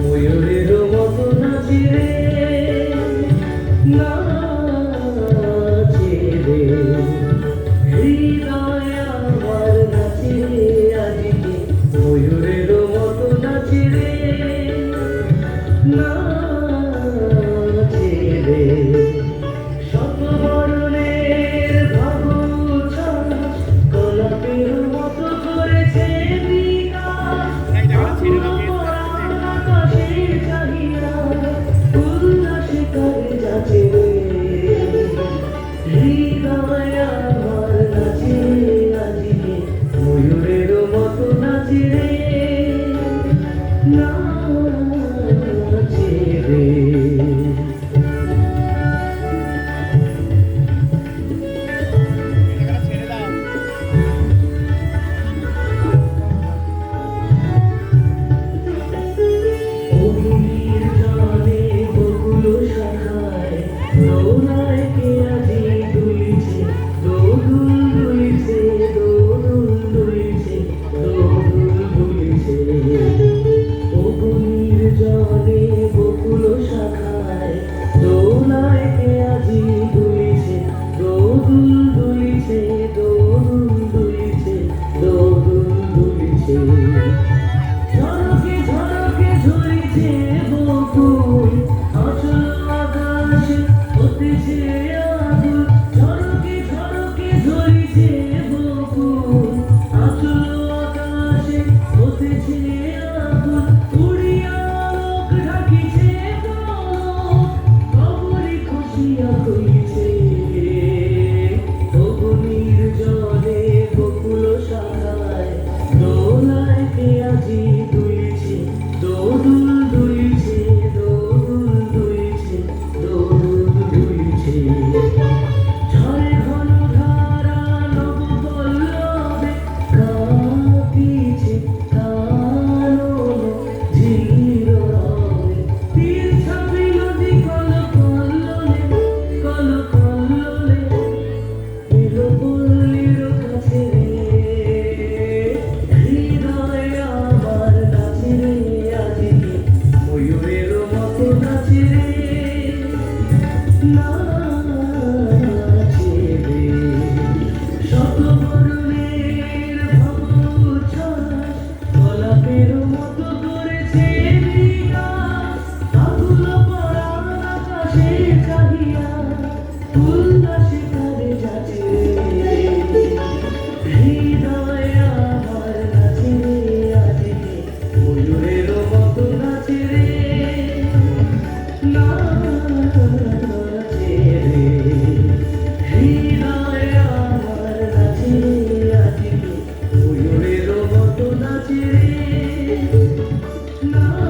ময়ূরের মতো নাচি রে, নাচি রে, হৃদয় আমার নাচি রে আজকে, ময়ূরের মতো নাচি রে, নাচি রে। শত বরণের ভাবুছাস, গোলাপের মতো করেছে বিকাশ, উল্লাসে করে যাচ্ছে হৃদয় আমার নাচে আজকে, ময়ূরের মতো নাচে রে, নাচে রে। ঝলকে ঝলকে ঝরিছে বকুল, অচল আকাশে হতেছে আগুন। ঝলকে ঝলকে ঝরিছে বকুল, অচল আকাশে হতেছে আগুন। উড়িয়া লোক ঢাকিছে দোলক, কবরে খুশিয়া হইছে। অগ্নির জলে বকুল শাখায়, দোলায় কে আজি দুলছে, দোদুল দুলছে, দোদুল দুলছে, দোদুল দুলছে। ঝড়ে ঘন ধারা নব পল্লবে, কাঁপিছে কানন ঝির রবে। তীর ছাপি নদী কল কল্লোলে, কল কল্লোলে, এলো পল্লীর কাছে রে। হৃদয় আমার নাচে রে আজকে, ময়ূরের মতো নাচে রে, নাচে রে। শত বরণের ভাবুছাস, গোলাপের মতো করেছে বিকাশ। আকুল পরাণ আকাশে চাহিয়া, উল্লাসে করে যাচ্ছে হৃদয় আমার নাচে রে আজকে, ময়ূরের মতো নাচে রে, নাচে রে। হৃদয় আমার নাচে রে আজকে, ময়ূরের মতো নাচে রে, নাচে